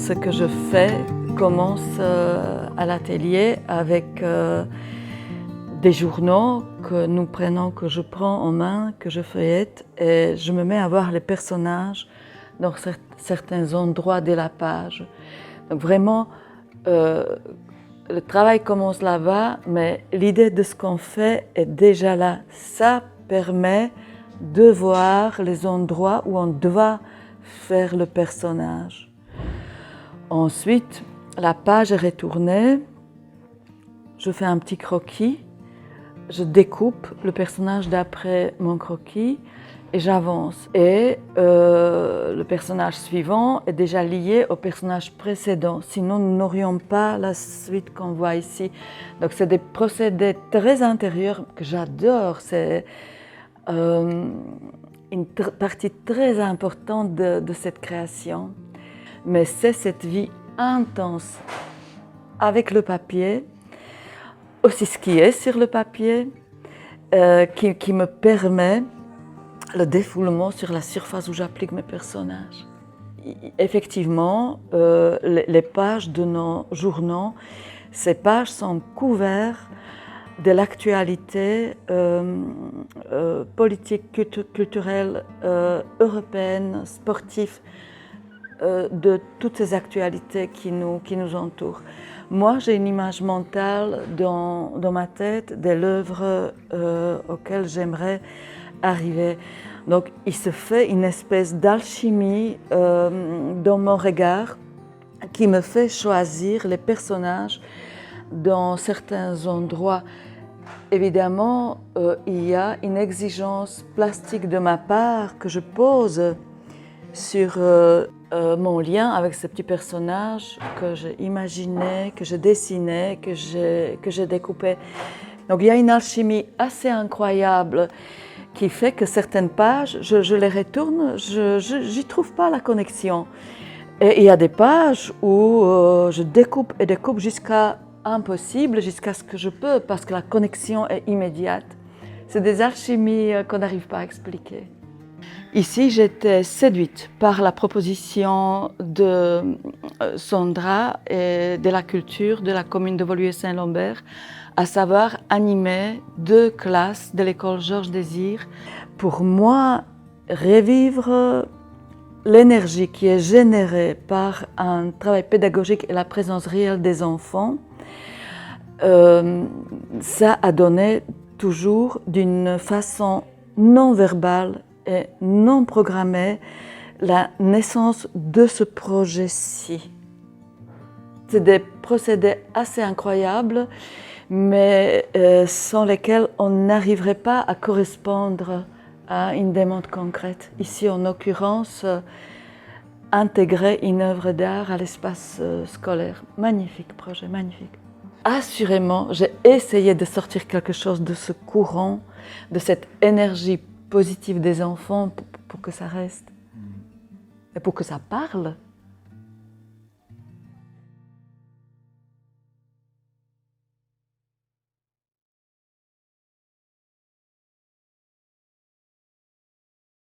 ce que je fais commence à l'atelier avec des journaux que je prends en main, que je feuillette et je me mets à voir les personnages dans certains endroits de la page. Donc vraiment, le travail commence là-bas, mais l'idée de ce qu'on fait est déjà là. Ça permet de voir les endroits où on doit faire le personnage. Ensuite, la page est retournée, je fais un petit croquis, je découpe le personnage d'après mon croquis et j'avance. Et le personnage suivant est déjà lié au personnage précédent, sinon nous n'aurions pas la suite qu'on voit ici. Donc c'est des procédés très intérieurs que j'adore. C'est une partie très importante de cette création. Mais c'est cette vie intense avec le papier, aussi ce qui est sur le papier, qui me permet le défoulement sur la surface où j'applique mes personnages. Effectivement, les pages de nos journaux, ces pages sont couvertes de l'actualité politique, culturelle, européenne, sportive, de toutes ces actualités qui nous entourent. Moi, j'ai une image mentale dans ma tête de l'œuvre auquel j'aimerais arriver. Donc, il se fait une espèce d'alchimie dans mon regard qui me fait choisir les personnages dans certains endroits. Évidemment, il y a une exigence plastique de ma part que je pose sur mon lien avec ce petit personnage que j'ai imaginé, que j'ai dessiné, que j'ai découpé. Donc il y a une alchimie assez incroyable qui fait que certaines pages, je les retourne, j'y trouve pas la connexion. Et il y a des pages où je découpe et découpe jusqu'à impossible, jusqu'à ce que je peux, parce que la connexion est immédiate. C'est des alchimies qu'on n'arrive pas à expliquer. Ici, j'étais séduite par la proposition de Sandra et de la culture de la commune de Woluwe-Saint-Lambert, à savoir animer 2 classes de l'école Georges Désir. Pour moi, revivre l'énergie qui est générée par un travail pédagogique et la présence réelle des enfants, ça a donné toujours d'une façon non verbale et non programmée la naissance de ce projet-ci. C'est des procédés assez incroyables, mais sans lesquels on n'arriverait pas à correspondre à une demande concrète. Ici, en l'occurrence, intégrer une œuvre d'art à l'espace scolaire. Magnifique projet, magnifique. Assurément, j'ai essayé de sortir quelque chose de ce courant, de cette énergie positive des enfants pour que ça reste et pour que ça parle.